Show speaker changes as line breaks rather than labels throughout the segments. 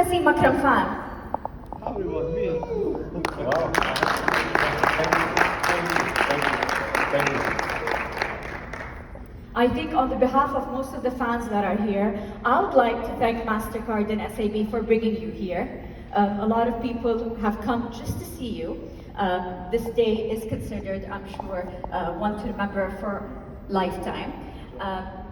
Waseem Akram fan.
Everyone, me.
Wow. Thank you.
I think on the behalf of most of the fans that are here, I would like to thank MasterCard and SAB for bringing you here. A lot of people have come just to see you. This day is considered, I'm sure, one to remember for lifetime.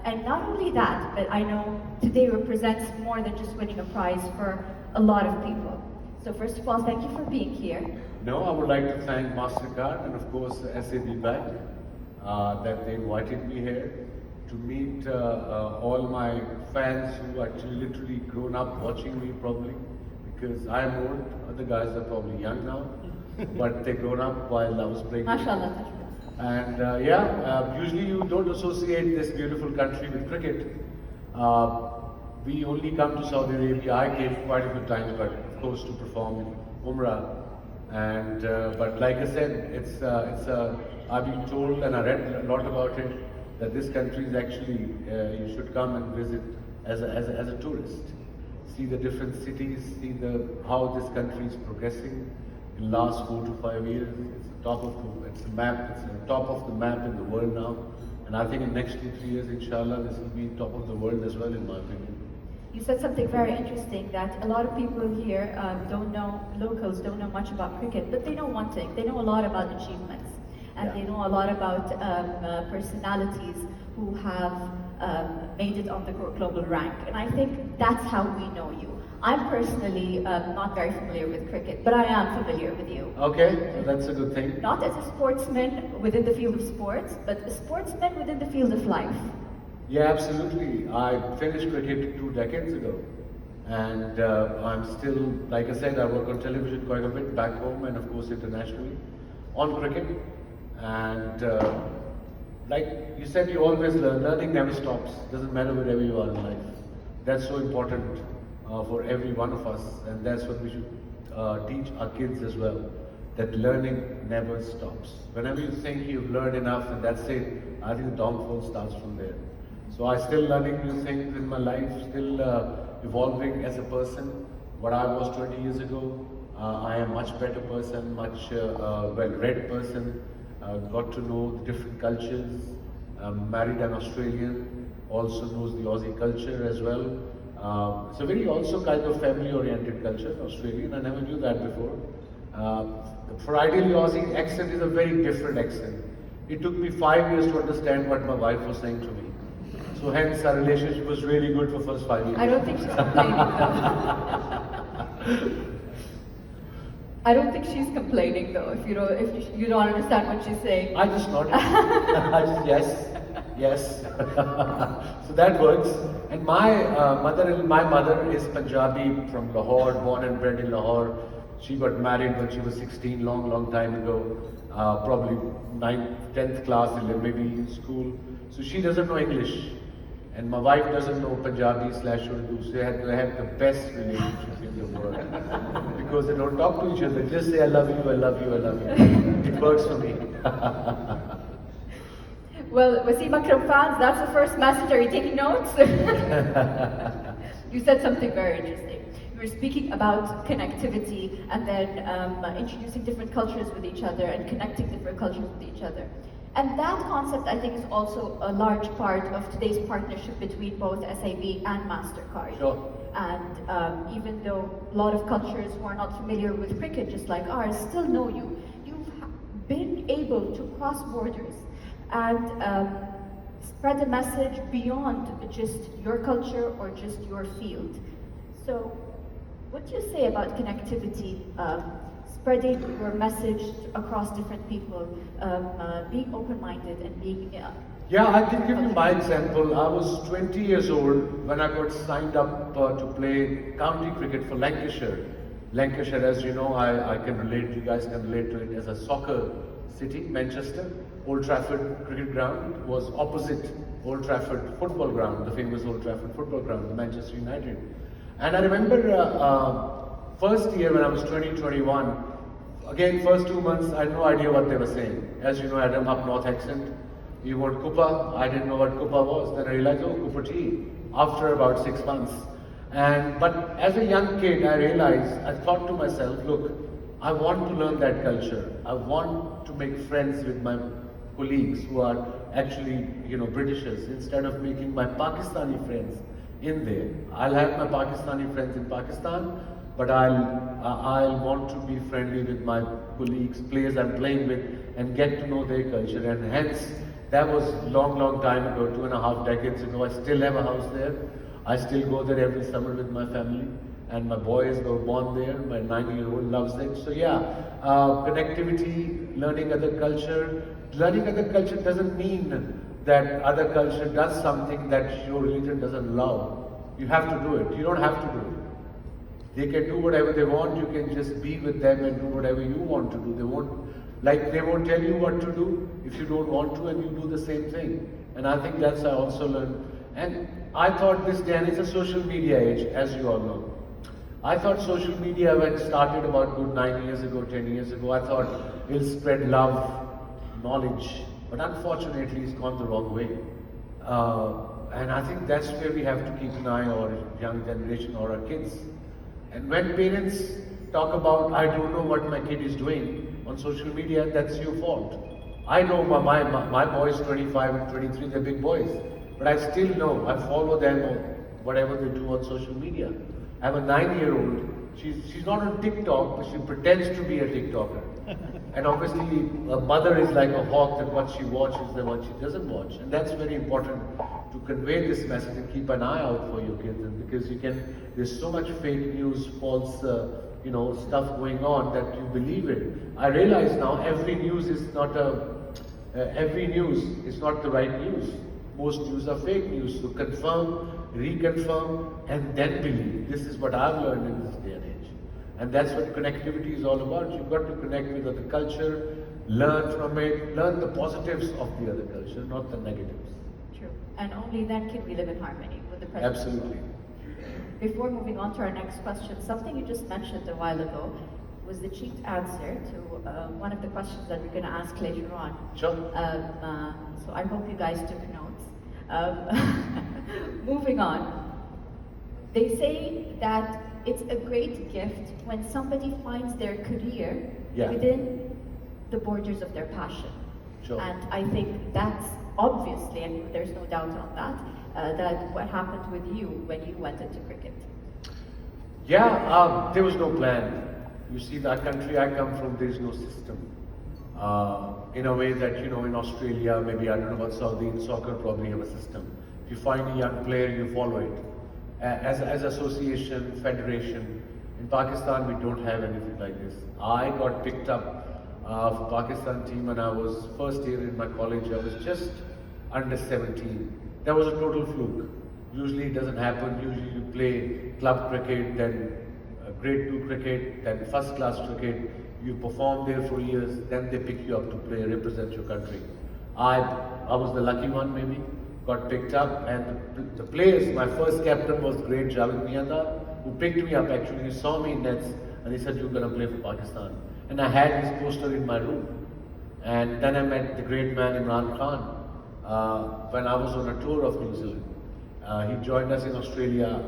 And not only that, but I know today represents more than just winning a prize for a lot of people. So first of all, thank you for being here.
No, I would like to thank MasterCard and of course SAB Bank that they invited me here to meet all my fans who actually literally grown up watching me probably, because I'm old, other guys are probably young now, but they grown up while I was playing.
MashaAllah.
And usually you don't associate this beautiful country with cricket. We only come to Saudi Arabia. I came quite a few times, but of course to perform in Umrah. And but like I said, I've been told and I read a lot about it that this country is actually you should come and visit as a tourist. See the different cities, see how this country is progressing in the last 4 to 5 years. It's the top of the map in the world now. And I think in the next 2-3 years, inshallah, this will be top of the world as well, in my opinion.
You said something very interesting, that a lot of people here locals don't know much about cricket, but they know one thing, they know a lot about achievements. And they know a lot about personalities who have made it on the global rank. And I think that's how we know you. I'm personally not very familiar with cricket, but I am familiar with you.
Okay, that's a good thing.
Not as a sportsman within the field of sports, but a sportsman within the field of life.
Yeah, absolutely. I finished cricket 2 decades ago. And I'm still, like I said, I work on television quite a bit back home and of course internationally on cricket. And like you said, you always learn. Learning never stops. Doesn't matter wherever you are in life. That's so important for every one of us, and that's what we should teach our kids as well. That learning never stops. Whenever you think you've learned enough and that's it, I think the downfall starts from there. So I'm still learning new things in my life, still evolving as a person. What I was 20 years ago, I am a much better person, much well-read person. Got to know the different cultures. Married an Australian, also knows the Aussie culture as well. It's a very also kind of family-oriented culture, Australian. I never knew that before. For ideally Aussie, accent is a very different accent. It took me 5 years to understand what my wife was saying to me. So hence our relationship was really good for first 5 years.
I don't think she's complaining though. I don't think she's complaining though, if you don't understand what she's saying.
I just nodded. Yes. So that works. And my mother is Punjabi from Lahore, born and bred in Lahore. She got married when she was 16, long time ago. Probably 9th, 10th class, maybe in school. So she doesn't know English. And my wife doesn't know Punjabi/Urdu, so they have the best relationship in the world. Because they don't talk to each other, they just say, I love you, I love you, I love you. It works for me.
Well, Waseem Akram fans, that's the first message. Are you taking notes? You said something very interesting. You were speaking about connectivity and then introducing different cultures with each other and connecting different cultures with each other. And that concept, I think, is also a large part of today's partnership between both SAB and MasterCard.
Sure.
And even though a lot of cultures who are not familiar with cricket, just like ours, still know you, you've been able to cross borders and spread a message beyond just your culture or just your field. So, what do you say about connectivity? Spreading your message across different people, being open-minded and being...
Yeah, I can give you my example. I was 20 years old when I got signed up to play county cricket for Lancashire. Lancashire, as you know, I can relate, you guys can relate to it as a soccer city, Manchester. Old Trafford cricket ground was opposite Old Trafford football ground, the famous Old Trafford football ground, the Manchester United. And I remember first year when I was 20, 21, again, first 2 months, I had no idea what they were saying. As you know, I had an up north accent. You want Kupa, I didn't know what Kupa was. Then I realized, oh, Kupa tea, after about 6 months. But as a young kid, I realized, I thought to myself, look, I want to learn that culture. I want to make friends with my colleagues who are actually, Britishers, instead of making my Pakistani friends in there. I'll have my Pakistani friends in Pakistan, but I'll want to be friendly with my colleagues, players I'm playing with, and get to know their culture. And hence, that was long time ago, 2.5 decades ago. I still have a house there. I still go there every summer with my family, and my boys were born there. My 9-year-old loves it. So yeah, connectivity, learning other culture. Learning other culture doesn't mean that other culture does something that your religion doesn't allow. You have to do it. You don't have to do it. They can do whatever they want. You can just be with them and do whatever you want to do. They won't tell you what to do if you don't want to, and you do the same thing. And I think that's I also learned. And I thought this day, and it's a social media age, as you all know. I thought social media, when it started about good 9 years ago, 10 years ago, I thought it'll spread love, knowledge. But unfortunately, it's gone the wrong way. And I think that's where we have to keep an eye on our young generation or our kids. And when parents talk about, I don't know what my kid is doing on social media, that's your fault. I know my boys, 25 and 23, they're big boys. But I still know, I follow them on whatever they do on social media. I have a 9-year-old, she's not on TikTok, but she pretends to be a TikToker. And obviously, a mother is like a hawk, that what she watches and what she doesn't watch. And that's very important to convey this message and keep an eye out for your kids. And because there's so much fake news, false, stuff going on that you believe it. I realize now every news is not the right news. Most news are fake news. So confirm, reconfirm, and then believe. This is what I've learned in this day and age. And that's what connectivity is all about. You've got to connect with other culture, learn from it, learn the positives of the other culture, not the negatives.
True. And only then can we live in harmony with the present.
Absolutely.
Before moving on to our next question, something you just mentioned a while ago was the cheat answer to one of the questions that we're going to ask later on.
Sure.
So I hope you guys took notes. Moving on, they say that it's a great gift when somebody finds their career within the borders of their passion.
Sure.
And I think that's obviously, and there's no doubt on that, that what happened with you when you went into cricket.
Yeah, there was no plan. You see, that country I come from, there is no system. In a way that, in Australia, maybe I don't know about Saudi, in soccer probably have a system. If you find a young player, you follow it. As association, federation, in Pakistan we don't have anything like this. I got picked up for Pakistan team when I was first year in my college. I was just under 17. That was a total fluke. Usually it doesn't happen. Usually you play club cricket, then grade 2 cricket, then first class cricket. You perform there for years, then they pick you up to play, represent your country. I was the lucky one maybe, got picked up, and the players, my first captain was great Javed Mianda, who picked me up actually. He saw me in nets and he said, you're going to play for Pakistan. And I had his poster in my room. And then I met the great man Imran Khan when I was on a tour of New Zealand. He joined us in Australia.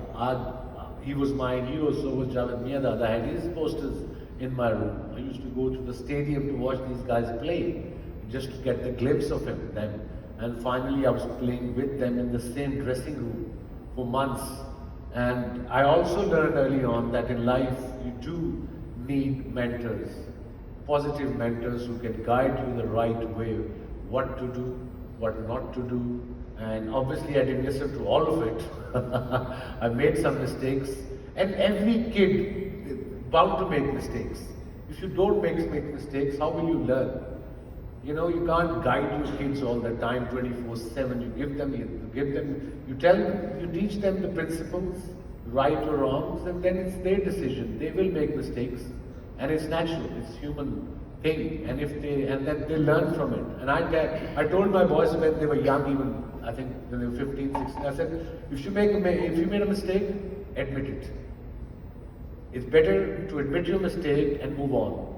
He was my hero, so was Javed Mianda. I had his posters in my room. I used to go to the stadium to watch these guys play, just to get the glimpse of them. And finally I was playing with them in the same dressing room for months. And I also learned early on that in life you do need mentors, positive mentors who can guide you the right way, what to do, what not to do. And obviously I didn't listen to all of it. I made some mistakes, and every kid bound to make mistakes. If you don't make mistakes, how will you learn? You can't guide your kids all the time, 24/7. You tell them, you teach them the principles, right or wrongs, and then it's their decision. They will make mistakes, and it's natural. It's human thing, and then they learn from it. And I told my boys when they were young, even I think when they were 15, 16, I said, if you made a mistake, admit it. It's better to admit your mistake and move on,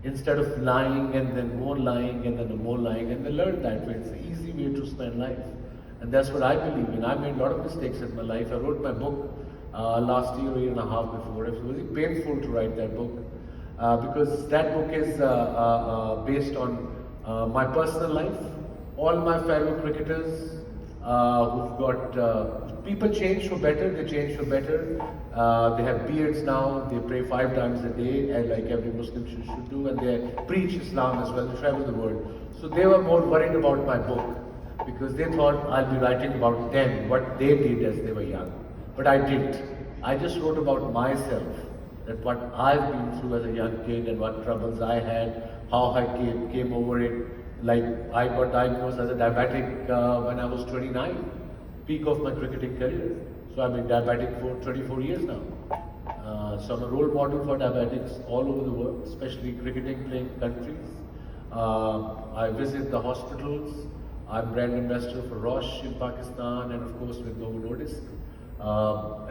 instead of lying and then more lying and then more lying, and they learn that way. It's an easy way to spend life. And that's what I believe in. I made a lot of mistakes in my life. I wrote my book last year and a half before. It was very painful to write that book because that book is based on my personal life. All my fellow cricketers who've got people change for better. They change for better. They have beards now. They pray 5 times a day, and like every Muslim should do, and they preach Islam as well. They travel the world. So they were more worried about my book because they thought I'll be writing about them, what they did as they were young. But I didn't. I just wrote about myself, that what I've been through as a young kid and what troubles I had, how I came over it. Like I got diagnosed as a diabetic when I was 29, peak of my cricketing career. So I've been diabetic for 24 years now. So I'm a role model for diabetics all over the world, especially cricketing playing countries. I visit the hospitals. I'm brand ambassador for Roche in Pakistan and of course with Novo Nordisk.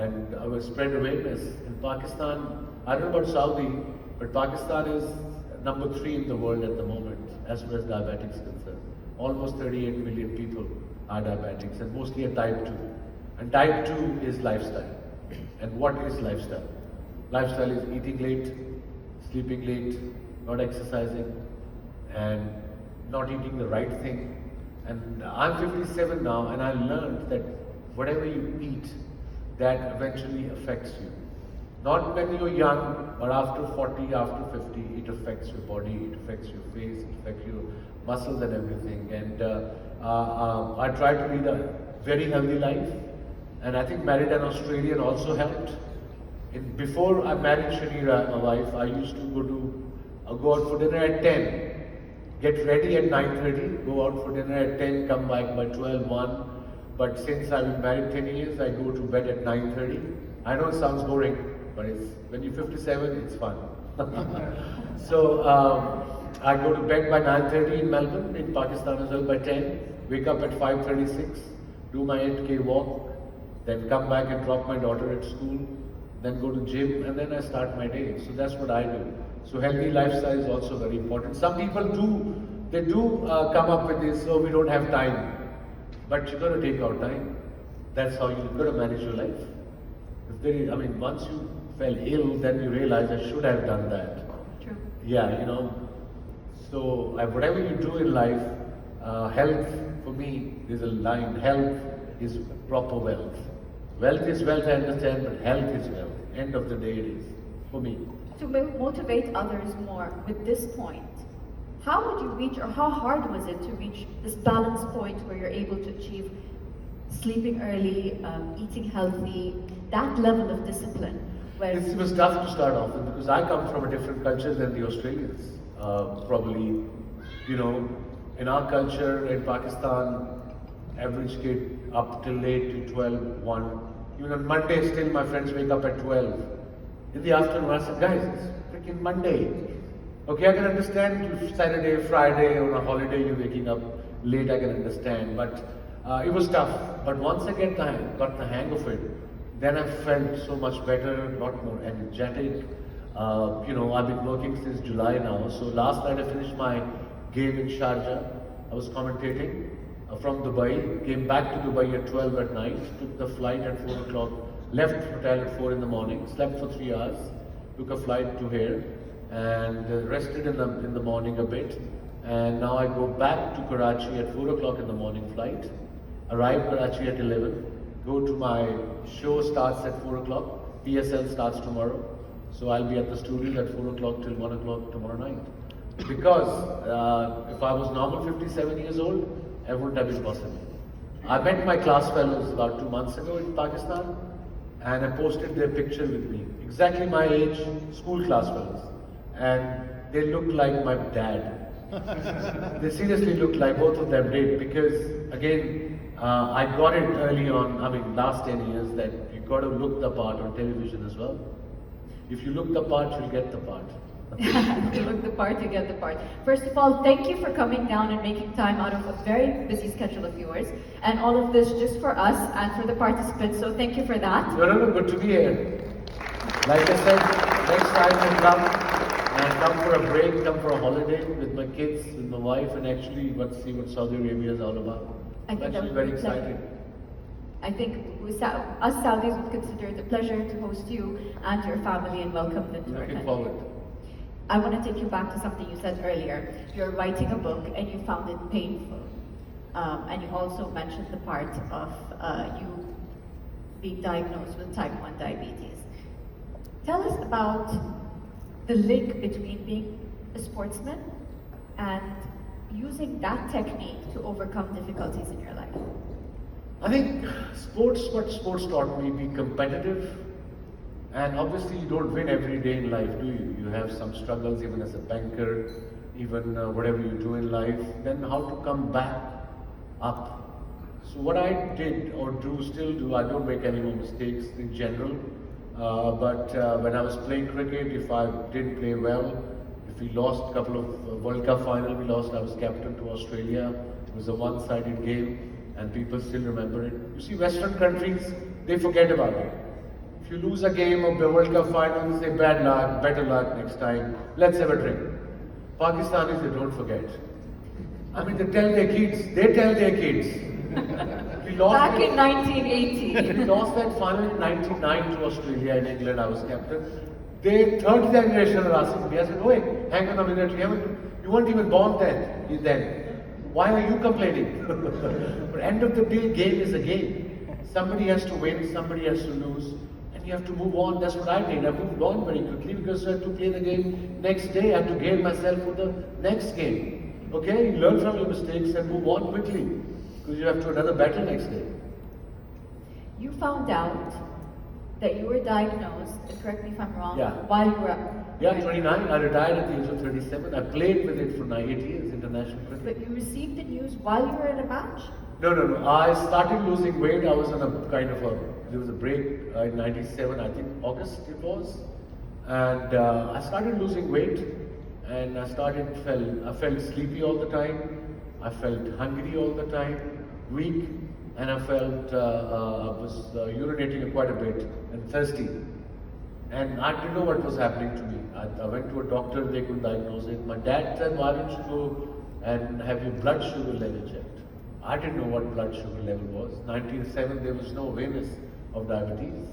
And I will spread awareness. In Pakistan, I don't know about Saudi, but Pakistan is number 3 in the world at the moment as far as diabetics is concerned. Almost 38 million people are diabetics and mostly a type 2. And type 2 is lifestyle. And what is lifestyle? Lifestyle is eating late, sleeping late, not exercising, and not eating the right thing. And I'm 57 now, and I learned that whatever you eat, that eventually affects you. Not when you're young, or after 40, after 50, it affects your body, it affects your face, it affects your muscles and everything. And I try to lead a very healthy life. And I think married an Australian also helped. Before I married Sharira, my wife, I used to go out for dinner at 10. Get ready at 9:30, go out for dinner at 10, come back by 12, 1. But since I've been married 10 years, I go to bed at 9:30. I know it sounds boring, but when you're 57, it's fun. So I go to bed by 9:30 in Melbourne, in Pakistan as well by 10. Wake up at 5:36, do my 8K walk, then come back and drop my daughter at school, then go to gym, and then I start my day. So that's what I do. So healthy lifestyle is also very important. Some people do come up with this, oh, we don't have time. But you got to take out time. That's how you got to manage your life. Once you fell ill, then you realize I should have done that.
True.
Yeah, So whatever you do in life, health, for me, there's a line, health is proper wealth. Wealth is wealth, I understand, but health is wealth. End of the day it is, for me.
To motivate others more with this point, how would you reach, or how hard was it to reach this balance point where you're able to achieve sleeping early, eating healthy, that level of discipline?
It was tough to start off with because I come from a different culture than the Australians. Probably, in our culture in Pakistan, average kid up till late to 12, 1. Even on Monday still my friends wake up at 12. In the afternoon I said, guys, it's freaking Monday. Okay, I can understand if Saturday, Friday, on a holiday you're waking up late, I can understand. But it was tough. But once I got the hang of it, then I felt so much better, a lot more energetic. I've been working since July now. So last night I finished my game in Sharjah. I was commentating from Dubai, came back to Dubai at 12 at night, took the flight at 4 o'clock, left hotel at 4 in the morning, slept for 3 hours, took a flight to here, and rested in the morning a bit. And now I go back to Karachi at 4 o'clock in the morning flight, arrive Karachi at 11, go to my show, starts at 4 o'clock, PSL starts tomorrow. So I'll be at the studios at 4 o'clock till 1 o'clock tomorrow night. Because if I was normal 57 years old, it wouldn't have been possible. I met my class fellows about 2 months ago in Pakistan, and I posted their picture with me. Exactly my age, school class fellows. And they looked like my dad. They seriously looked like both of them did, because again, I got it early on, last 10 years, that you got to look the part on television as well. If you look the part, you'll get the part.
You look the part, you get the part. First of all, thank you for coming down and making time out of a very busy schedule of yours. And all of this just for us and for the participants, so thank you for that.
No, good to be here. Like I said, next time I'll come for a break, come for a holiday with my kids, with my wife, and actually see what Saudi Arabia is all about.
I think
Actually very exciting.
I think us Saudis would consider it a pleasure to host you and your family and welcome them to our
Looking
country.
forward.
I want to take you back to something you said earlier. You're writing a book and you found it painful. And you also mentioned the part of you being diagnosed with type 1 diabetes. Tell us about the link between being a sportsman and using that technique to overcome difficulties in your life.
I think what sports taught me, be competitive. And obviously you don't win every day in life, do you? You have some struggles even as a banker, even whatever you do in life. Then how to come back up. So what I did or do, still do, I don't make any more mistakes in general. But when I was playing cricket, if I didn't play well, if we lost a couple of World Cup final, we lost, I was captain to Australia. It was a one-sided game and people still remember it. You see, Western countries, they forget about it. If you lose a game of the World Cup final, they say bad luck, better luck next time, let's have a drink. Pakistanis, they don't forget. I mean, they tell their kids. We lost
Back in 1980.
we lost that final in 99 to Australia in England, I was captain. They, third generation are asking me, I said, wait, hang on a minute, you weren't even born then. Why are you complaining? But end of the day, game is a game. Somebody has to win, somebody has to lose, and you have to move on. That's what I did. I moved on very quickly because I had to play the game next day. I had to gear myself for the next game. Okay, you learn from your mistakes and move on quickly because you have to another battle next day.
You found out that you were diagnosed, correct me if I'm wrong,
Yeah.
while you were
Yeah, 29. I retired at the age of 37. I played with it for 8 years, international cricket.
But you received the news while you were in a match?
No. I started losing weight. I was on a kind of there was a break in 97, I think August it was. And I started losing weight and I felt sleepy all the time. I felt hungry all the time, weak, and I felt I was urinating quite a bit and thirsty. And I didn't know what was happening to me. I went to a doctor, they couldn't diagnose it. My dad said, why don't you go and have your blood sugar level checked? I didn't know what blood sugar level was. 1907, there was no awareness of diabetes.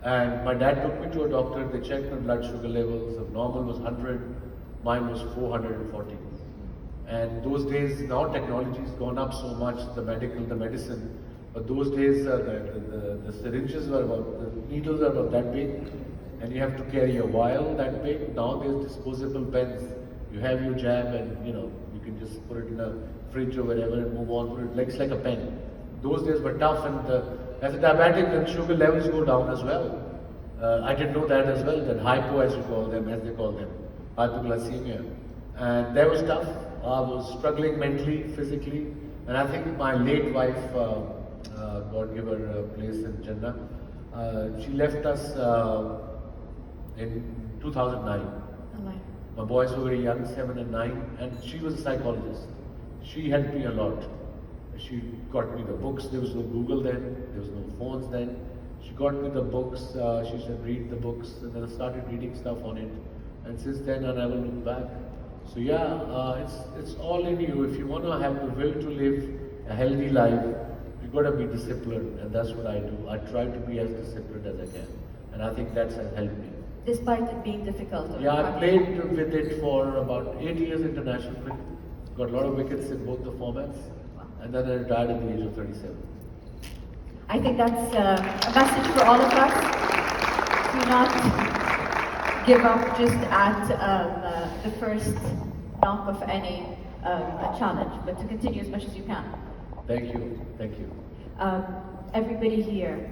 And my dad took me to a doctor, they checked my blood sugar levels. Normal was 100, mine was 440. And those days, now technology has gone up so much, the medicine. But those days, the syringes were the needles are about that big. And you have to carry a vial that big. Now there's disposable pens. You have your jab and you can just put it in a fridge or wherever and move on. Put it like a pen. Those days were tough, and as a diabetic, the sugar levels go down as well. I didn't know that as well, that hypo as they call them, hypoglycemia. And that was tough. I was struggling mentally, physically. And I think my late wife, God give her a place in Jannah, she left us in 2009. My boys were very young, 7 and 9, and she was a psychologist. She helped me a lot. She got me the books. There was no Google then. There was no phones then. She got me the books. She said, read the books. And then I started reading stuff on it. And since then, I never looked back. So yeah, it's all in you. If you want to have the will to live a healthy life, you've got to be disciplined. And that's what I do. I try to be as disciplined as I can. And I think that's has helped me.
Despite it being difficult?
Yeah, I played with it for about 8 years international cricket. Got a lot of wickets in both the formats. And then I retired at the age of 37.
I think that's a message for all of us. Do not give up just at the first knock of any challenge, but to continue as much as you can.
Thank you. Thank you.
Everybody here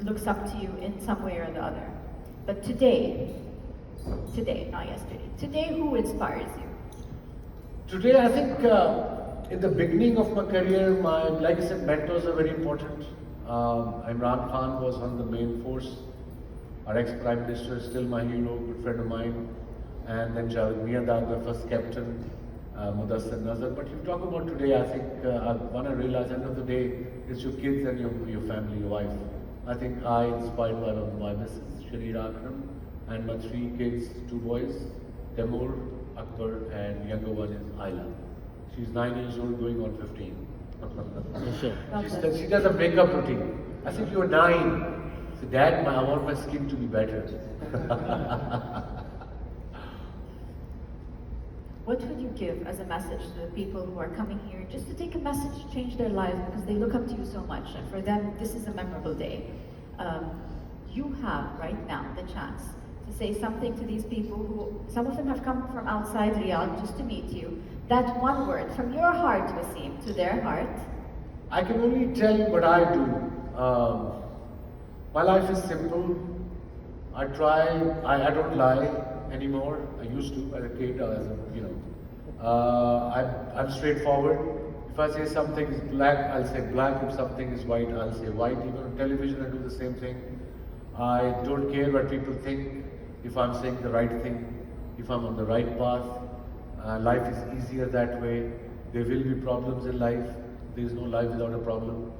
looks up to you in some way or the other. But today, not yesterday, today who inspires you?
Today, I think in the beginning of my career, like I said, mentors are very important. Imran Khan was one of the main force. Our ex-Prime Minister is still my hero, good friend of mine. And then Riyadh, the first captain, Mudassir Nazar. But you talk about today, I think I want to realize at the end of the day, it's your kids and your family, your wife. I think I inspired by my missus, Akram, and my 3 kids, 2 boys, Temur, Akbar, and younger one is Ayla. She's 9 years old, going on 15.
Sure.
She does a makeup routine. I said, you're 9. She said, Dad, I want my skin to be better.
What would you give as a message to the people who are coming here just to take a message to change their lives because they look up to you so much and for them this is a memorable day? You have right now the chance to say something to these people who, some of them have come from outside Riyadh just to meet you. That one word from your heart, Waseem, to their heart.
I can only tell you what I do. My life is simple. I don't lie anymore. I used to as a kid, I'm straightforward. If I say something is black, I'll say black. If something is white, I'll say white. Even on television, I do the same thing. I don't care what people think. If I'm saying the right thing, if I'm on the right path, life is easier that way. There will be problems in life. There is no life without a problem.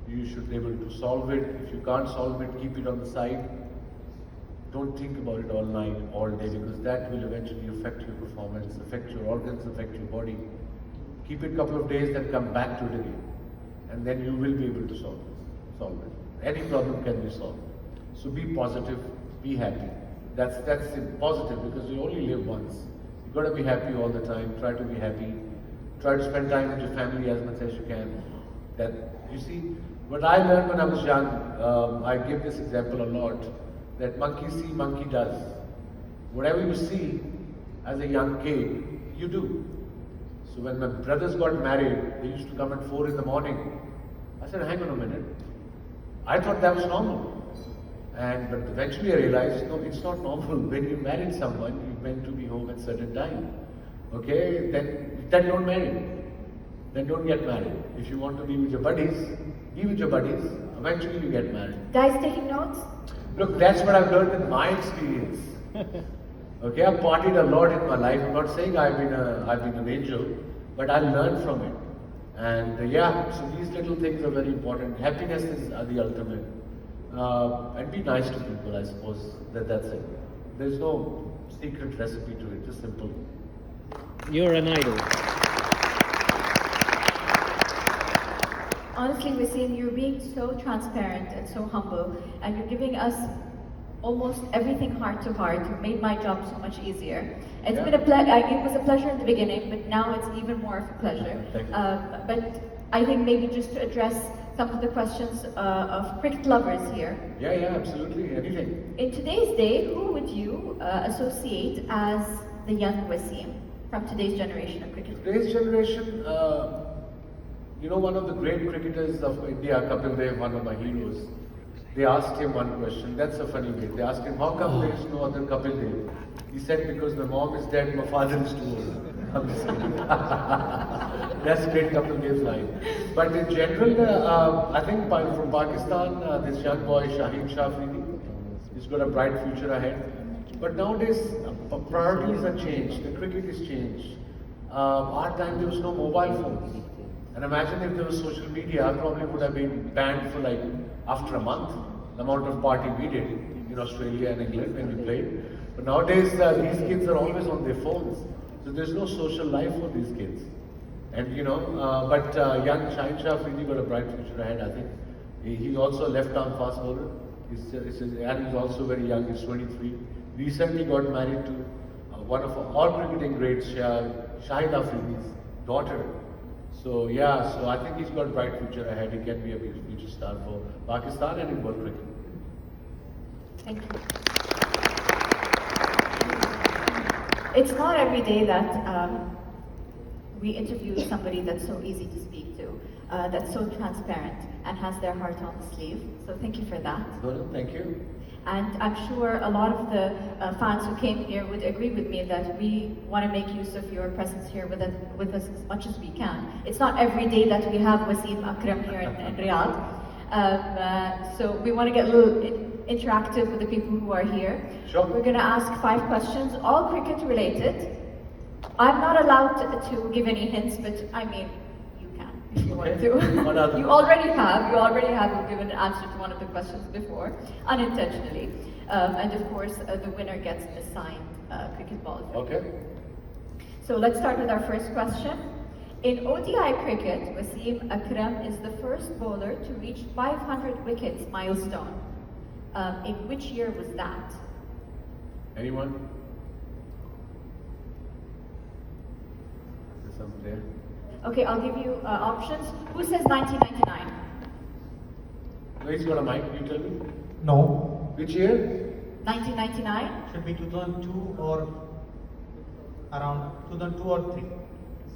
You should be able to solve it. If you can't solve it, keep it on the side. Don't think about it all night, all day, because that will eventually affect your performance, affect your organs, affect your body. Keep it a couple of days, then come back to it again. And then you will be able to solve it. Any problem can be solved. So be positive, be happy. That's positive because you only live once. You've got to be happy all the time. Try to be happy. Try to spend time with your family as much as you can. That, you see, what I learned when I was young, I give this example a lot, that monkey see, monkey does. Whatever you see as a young kid, you do. So when my brothers got married, they used to come at 4 in the morning. I said, hang on a minute. I thought that was normal. But eventually I realized, no, it's not normal. When you married someone, you're meant to be home at certain time. Okay, then don't marry. Then don't get married. If you want to be with your buddies, be with your buddies. Eventually you get married.
Guys taking notes?
Look, that's what I've learned in my experience. Okay, I've partied a lot in my life. I'm not saying I've been an angel, but I learned from it. And so these little things are very important. Happiness is the ultimate. And be nice to people, I suppose. That's it. There's no secret recipe to it, just simple.
You're an idol.
Honestly, Waseem, you're being so transparent and so humble, and you're giving us almost everything heart to heart. You've made my job so much easier. It's been it was a pleasure in the beginning, but now it's even more of a pleasure.
Thank you.
But I think maybe just to address some of the questions of cricket lovers here.
Yeah, absolutely. Anything.
In today's day, who would you associate as the young Waseem from today's generation of cricket?
Today's generation, one of the great cricketers of India, Kapil Dev, one of my heroes, they asked him one question. That's a funny way. They asked him, how come there is no other Kapil Dev? He said, because my mom is dead, my father is too old. I'm just kidding. That's great Kapil Dev's line. But in general, I think from Pakistan, this young boy, Shaheen Shah Afridi, he's got a bright future ahead. But nowadays, priorities have changed. The cricket has changed. Our time, there was no mobile phones. And imagine if there was social media, I probably would have been banned for after a month, the amount of party we did in Australia and England when we played. But nowadays, these kids are always on their phones. So there's no social life for these kids. And but young Shaheen Shah Afridi got a bright future ahead, I think. He's also a left-arm fast bowler. And he's also very young, he's 23. Recently got married to one of our cricketing greats, Shahid Afridi's daughter. So I think he's got a bright future ahead. He can be a future star for Pakistan and in world cricket.
Thank you. It's not every day that we interview somebody that's so easy to speak to, that's so transparent and has their heart on the sleeve. So thank you for that.
Well, thank you.
And I'm sure a lot of the fans who came here would agree with me that we want to make use of your presence here with us as much as we can. It's not every day that we have Waseem Akram here in Riyadh. So we want to get a little interactive with the people who are here.
Sure.
We're going to ask 5 questions, all cricket related. I'm not allowed to give any hints, but I mean, you can if you want to. You already have given an answer to one of the questions before, unintentionally. And of course, the winner gets a signed cricket ball.
Okay.
So let's start with our first question. In ODI cricket, Waseem Akram is the first bowler to reach 500 wickets milestone. In which year was that?
Anyone? Is some there?
Okay, I'll give you options. Who says 1999?
No, he's got a mic. You tell me.
No.
Which year?
1999?
Should be 2002 or around 2002 or 3.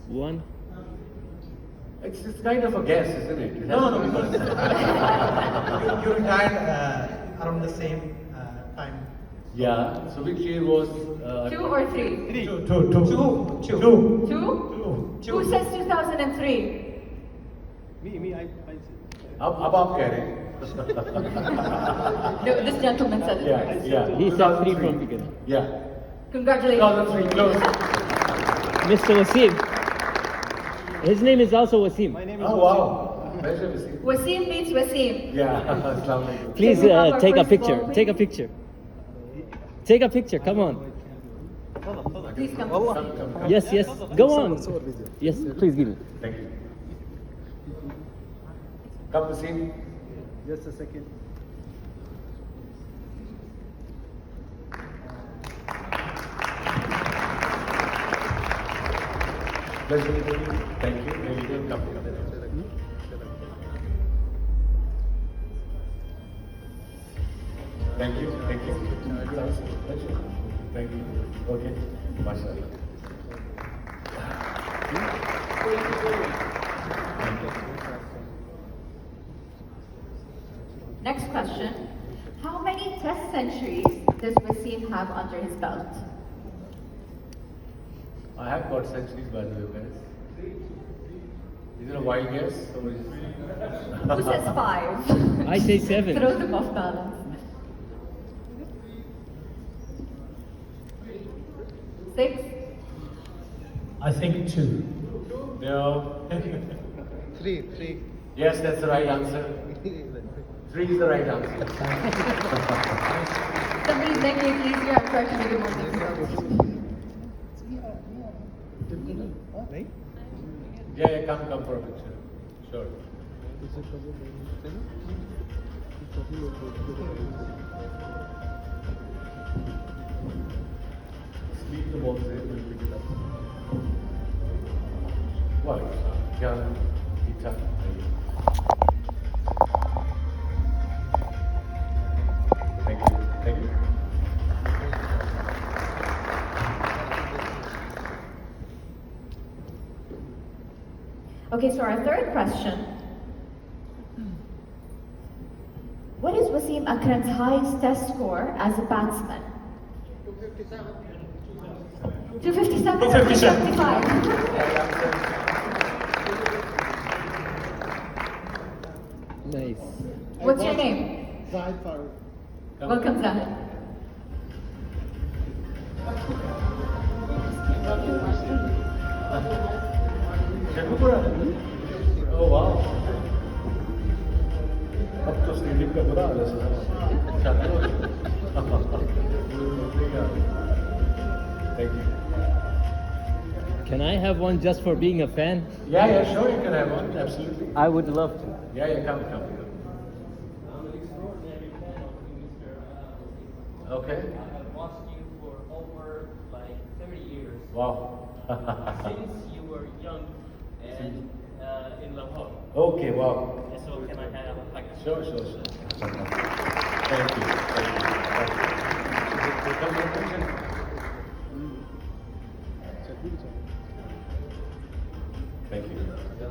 One.
It's kind of a guess, isn't it? It
No,
has
no,
to be
because
one.
you retired around the same time.
Yeah. So which year was?
2 or 3?
Two.
2? Who says 2003?
Me, I
अब आप कह रहे हैं?
No, this gentleman said it
Yeah,
first.
yeah.
He said 3 from beginning.
Yeah.
Congratulations.
2003, close.
Mr. Waseem. His name is also Waseem.
my name is
Oh wow. Pleasure to see you.
Waseem meets Waseem.
Yeah. Assalamu alaikum.
Please
Can we have our
take a
first
picture.
ball,
Take a
please?
picture. Take a picture. Come on.
Please come.
Come.
Yes, yes. Go on. Yes, please give me.
Thank you. Come to see me.
Just a second.
Pleasure meeting you. Thank you. There you go. Come. Thank you. Thank you. Pleasure. Thank you. Okay. MashaAllah.
Next question. How many test centuries does Waseem have under his belt?
I have got centuries by the way, guys. Is it a wild guess? Or is
Who says 5?
I say 7.
Throw them off balance. 6?
I think 2.
No.
Three.
Yes, that's the right answer. 3 is the right answer.
Somebody's making it easier. I'm trying to make it more difficult.
Right?
Yeah, come for a picture. Sure. Leave the ball there, we'll pick it up. What? Yeah, it's up. Thank you. Thank you.
Okay, so our third question. What is Waseem Akram's highest test score as a batsman? 257 or 275?
Right answer.
Nice.
What's your name?
Zahid Farooq.
Come.
Welcome, Zahid.
Oh wow. अब तो stadium का बुरा हाल है sir. Thank you.
Can I have one just for being a fan?
Yeah, sure, you can have one, absolutely.
I would love to.
Yeah, come. Okay.
I've watched you for over like 30 years.
Wow.
Since you were young and in Lahore.
Okay, wow.
So can I have like
Sure. Thank you. Come for a picture. Thank you.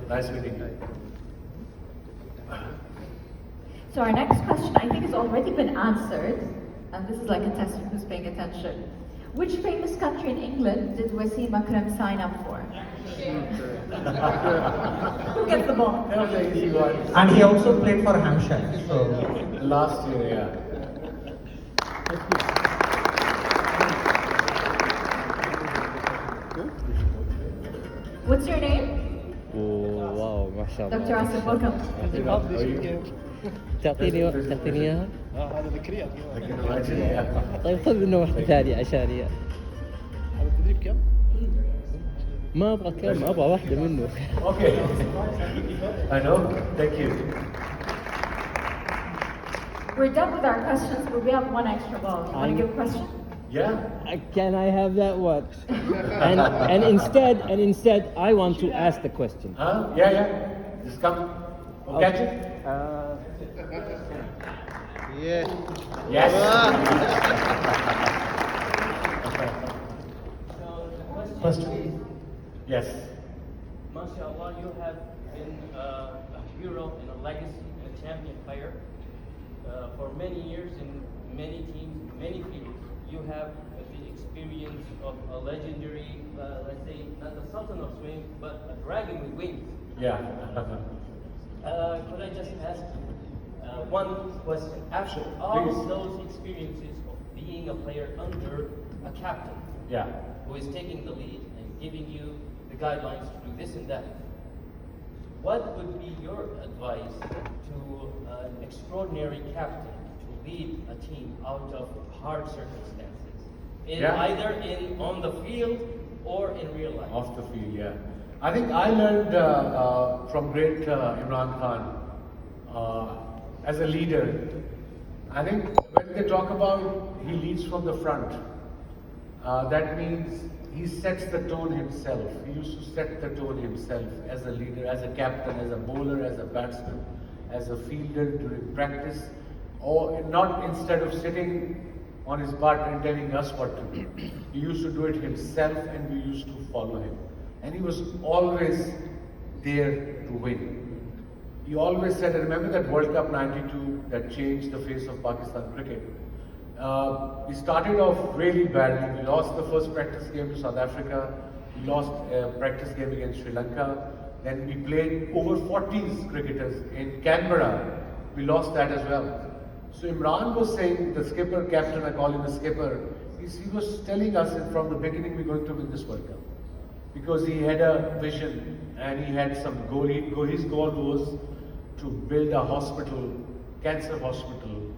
Nice meeting you.
So our next question, I think, has already been answered, and this is like a test of who's paying attention. Which famous country in England did Waseem Akram sign up for? Who gets the ball?
That was an easy one.
And he also played for Hampshire. So
Last year, yeah.
What's your name?
Oh, wow, mashallah.
Dr. Asif, welcome.
How are you?
تعطيني إياها؟
هذا ذكريات.
I can imagine, yeah.
طيب خذ منه واحدة ثانية عشاني.
هذا التدريب كم؟
ما ابغى كم، ابغى واحدة منه.
Okay. I know. Thank you.
We're done with our questions, but we have one extra ball. You want to give a question?
Yeah.
Can I have that one? and instead, I want to ask the question.
Huh? Yeah. Just come. Oh, catch it.
Yeah.
Yes.
So the question
Question.
is,
Yes.
MashaAllah, you have been a hero and a legacy and a champion player for many years in many teams, many fields. You have the experience of a legendary, let's say, not the Sultan of swing, but a dragon with wings.
Yeah.
Could I just ask one question? After
Sure,
all
please.
those experiences of being a player under a captain
Yeah.
who is taking the lead and giving you the guidelines to do this and that, what would be your advice to an extraordinary captain to lead a team out of hard circumstances, either on the field or in real life?
Off the field, yeah. I think I learned from great Imran Khan as a leader. I think when they talk about he leads from the front, that means he sets the tone himself. He used to set the tone himself as a leader, as a captain, as a bowler, as a batsman, as a fielder during practice, or not instead of sitting on his butt and telling us what to do. He used to do it himself and we used to follow him. And he was always there to win. He always said, I remember that World Cup '92 that changed the face of Pakistan cricket. We started off really badly. We lost the first practice game to South Africa. We lost a practice game against Sri Lanka. Then we played over 40 cricketers in Canberra. We lost that as well. So Imran was saying, the skipper, captain, I call him the skipper, he was telling us that from the beginning we're going to win this World Cup. Because he had a vision and he had some goal. His goal was to build a hospital, cancer hospital,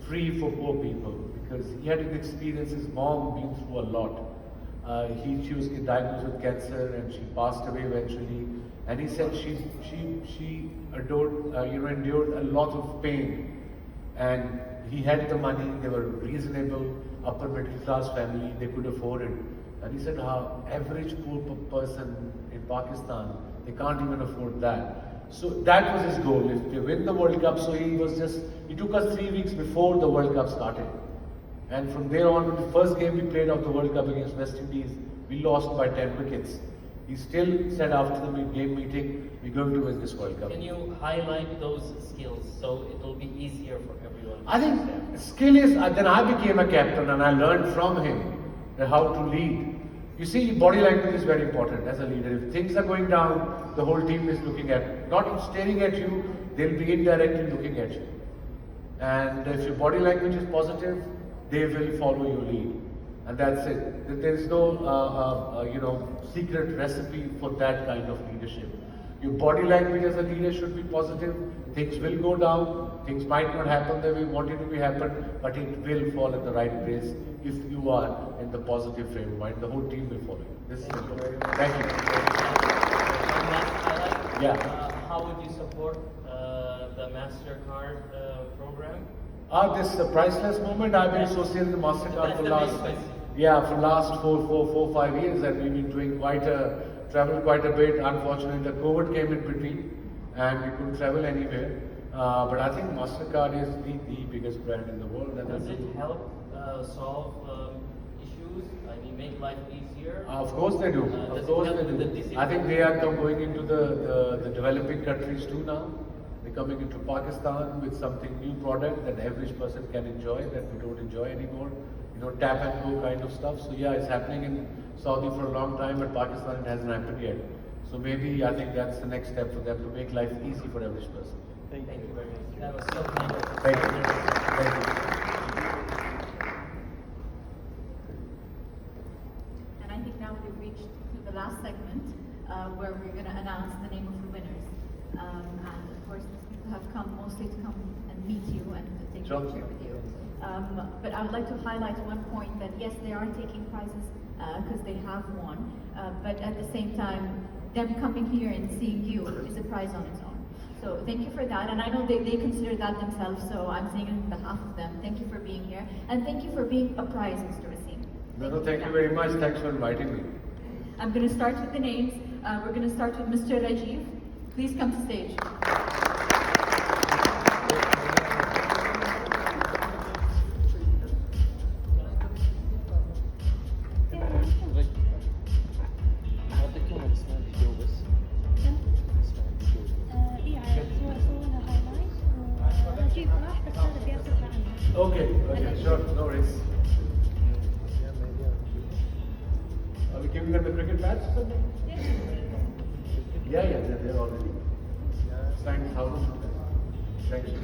free for poor people. Because he had an experience, his mom been through a lot. She was diagnosed with cancer and she passed away eventually. And he said she endured a lot of pain. And he had the money, they were reasonable, upper middle class family, they could afford it. And he said, how average poor person in Pakistan, they can't even afford that. So that was his goal, if they win the World Cup. So he took us 3 weeks before the World Cup started. And from there on, the first game we played of the World Cup against West Indies, we lost by 10 wickets. He still said after the game meeting, we're going to win this World Cup.
Can you highlight those skills so it will be easier for everyone?
I think skill is, then I became a captain and I learned from him how to lead. You see, body language is very important as a leader. If things are going down, the whole team is looking at, not staring at you, they'll be indirectly looking at you. And if your body language is positive, they will follow your lead. And that's it. There is no, secret recipe for that kind of leadership. Your body language as a leader should be positive. Things will go down. Things might not happen the way you want it to be happen, but it will fall at the right place if you are in the positive frame of mind. The whole team will follow you. This is simple. Thank you. Yeah.
How would you support the MasterCard program?
This priceless moment. I've been associated with MasterCard
That's
for
the
last,
main question.
for last 5 years, and we've been doing traveled quite a bit. Unfortunately, the COVID came in between, and we couldn't travel anywhere. But I think MasterCard is the biggest brand in the world. And
Does it help solve issues? I mean, make life easier?
Of course they do.
Does
Of
it
course
help
they
with
do.
the discipline?
I think they are going into the developing countries too now. They're coming into Pakistan with something new product that average person can enjoy that we don't enjoy anymore. Tap and go kind of stuff. So yeah, it's happening in Saudi for a long time, but Pakistan it hasn't happened yet. So maybe I think that's the next step for them to make life easy for average person.
Thank you very much. That was so kind.
Thank you. Thank you.
And I think now we've reached to the last segment where we're going to announce the name of the winners. And of course, these people have come mostly to come and meet you and to take a
Sure.
picture with you. But I would like to highlight one point that yes, they are taking prizes because they have won, but at the same time, them coming here and seeing you is a prize on its own. So thank you for that, and I know they consider that themselves, so I'm saying on behalf of them, thank you for being here, and thank you for being a prize, Mr. Waseem.
No, thank you very much. Thanks for inviting me.
I'm going to start with the names. We're going to start with Mr. Rajiv. Please come to stage.
Okay, sure, no worries. Are we giving them the cricket bats or something? Yeah, they're already signed thousands of them. Thank you.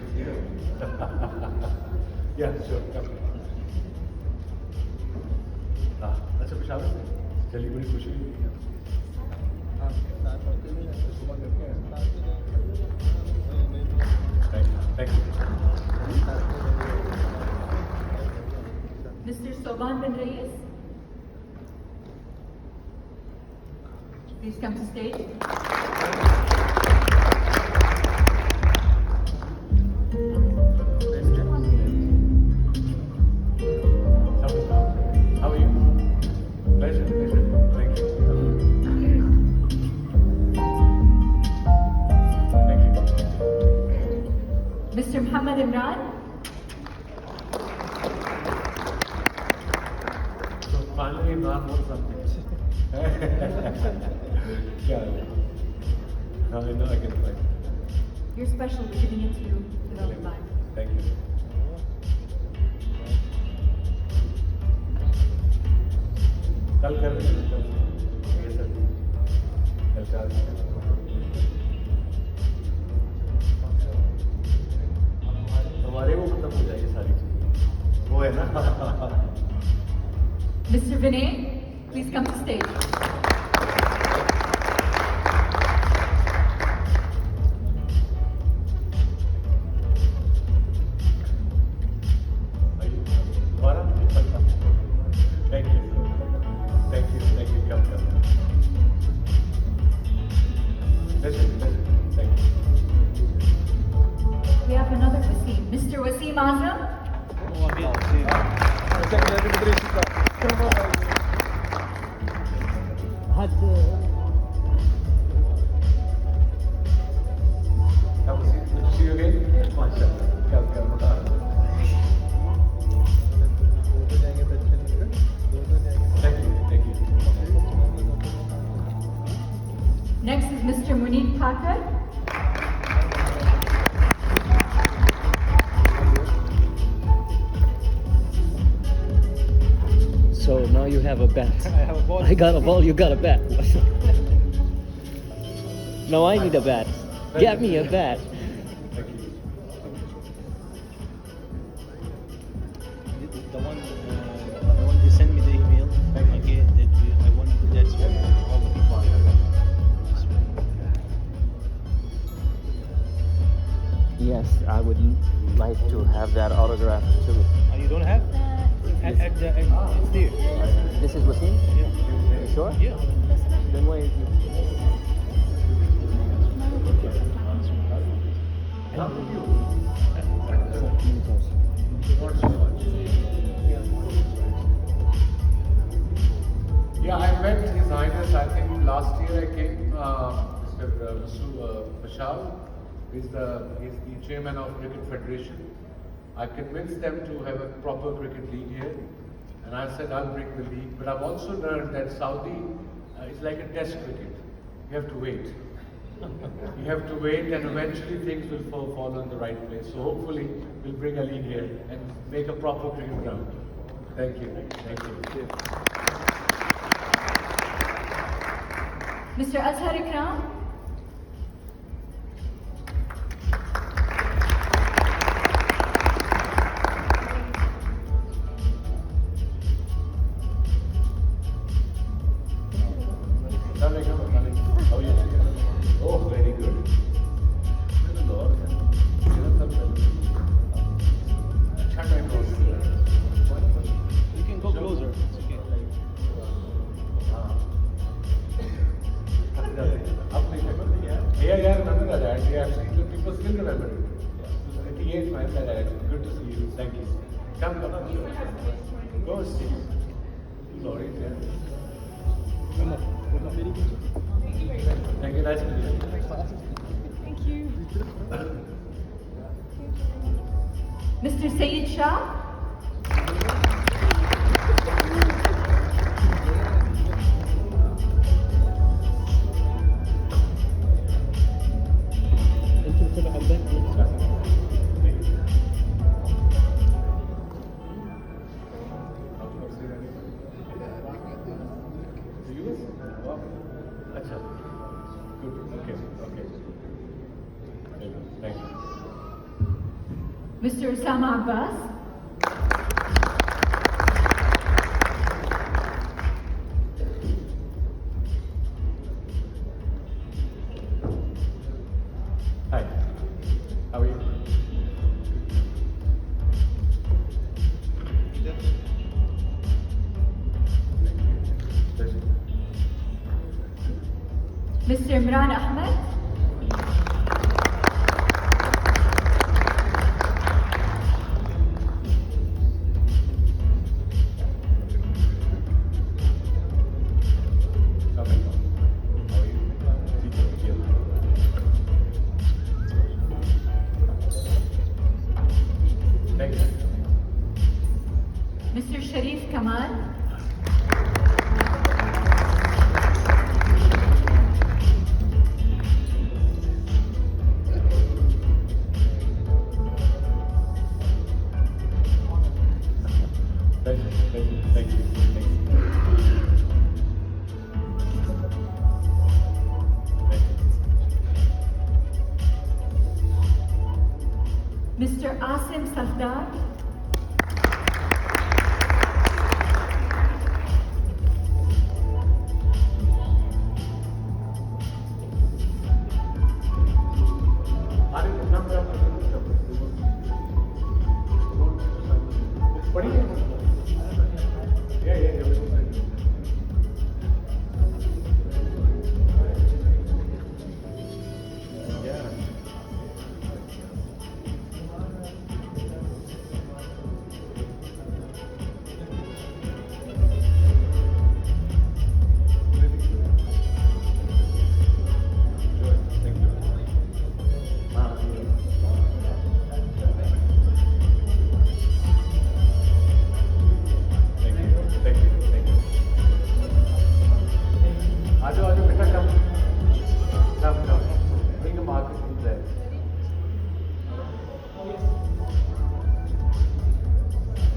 Yeah, sure, come. अच्छा कुछ आवाज़ है? चलिए बड़ी खुशी हुई है। Thank you.
Mr. Soban bin Reyes. Please come to stage.
How are you? Pleasure. Thank you. Thank you.
Mr. Muhammad Imran.
So finally, Imran won something. Yeah. Now I know I can play.
You're special. We're giving it to you without a line.
Thank you. कल कर रहे हैं कल ये sir कल चार हमारे वो खत्म हो जाएगी सारी चीज़ वो है ना
Mr. Vinay, please come to stage.
दोबारा thank you come listen thank you
We have another Waseem. Mr. Waseem Azam.
Have a seat. Good to see you again. Come. Thank you.
Next is Mr. Munib Thakur.
So now you have a bat.
I have a ball.
I got a ball, you got a bat. Now I need a bat. Get me a bat.
Thank you.
The one you sent me the email. Okay, that I want that's all the people.
Yes, I would like to have that autograph too.
You don't have? At the end, it's there.
This is Waseem?
Yeah.
You sure?
Yeah.
Then why is it?
Yeah, I met His Highness, I think last year I came, Mr. Bashar, he's the chairman of Cricket Federation. I convinced them to have a proper cricket league here, and I said I'll bring the league. But I've also learned that Saudi is like a test cricket. You have to wait. You have to wait, and eventually things will fall in the right place. So hopefully we'll bring a league here and make a proper cricket ground. Thank you.
Mr. Azhar Akram.
How are you? Oh, very good. अच्छा time still remember it. Yeah. 88, my dad. Good to see you. Thank you. Come. Go see. Sorry, yeah. Thank you. Nice to meet you.
Thank you. Mr. Sayed Shah.
Acha. Good. Okay. Thank you.
Mr. Osama Abbas.
Hi. How are you?
Mr. Imran Ahmed. Mr. Sharif Kamal.
Thank you.
Mr. Asim Safdar.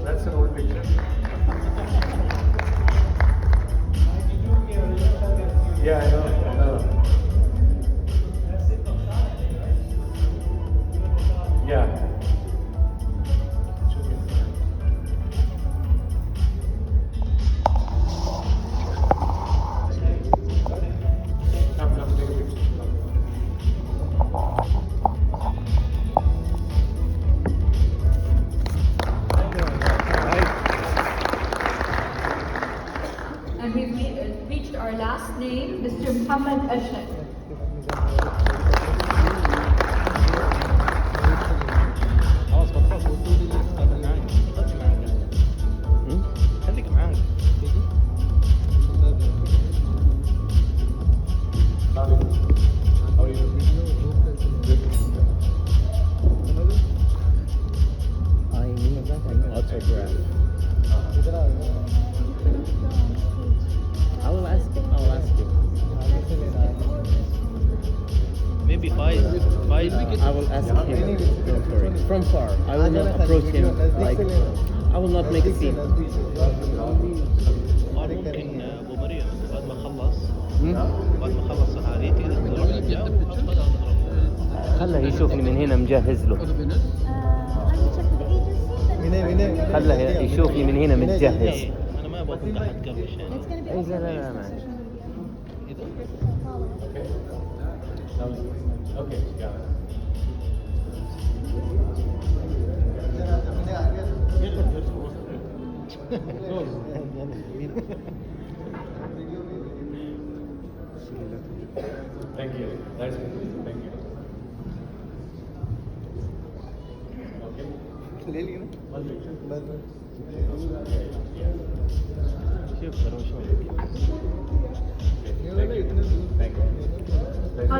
That's an old picture. Yeah, I know. Yeah. Come, take a picture.
And we've reached our last name, Mr. Muhammad Ashad.
خلاص بطلت وصولي خليك معاك خليك معاك
How are you?
I need an autograph. I will ask him.
maybe five
I will ask him. Don't worry. From far. I will not approach him like. I will not make a scene.
ممكن ابو مريم بعد ما خلص صحاري تقدر تروح
خله يشوفني من هنا مجهز له. خله يشوفني من هنا متجهز.
انا ما ابغى اكون احد قبل يعني
اي لا معلش.
Okay, got it. Thank you. Nice meeting you. Thank you.
I'd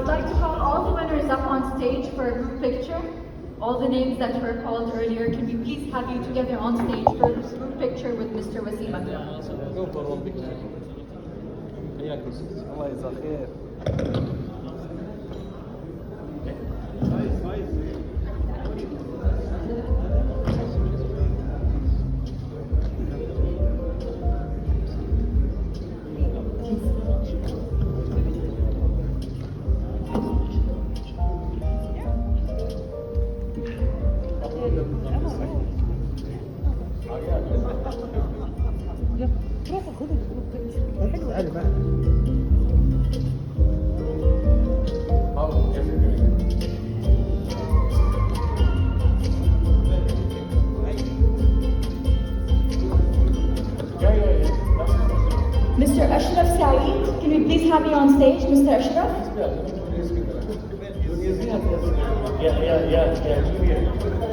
like to call all the winners up on stage for a group picture. All the names that were called earlier, can we please have you together on stage for a group picture with Mr. Waseem Akram?
الله يجزاه خير.
Mr. Ashraf Saeed, can we please have you on stage, Mr. Ashraf?
Yeah,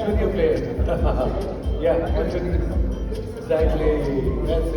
junior player. Yeah, exactly. That's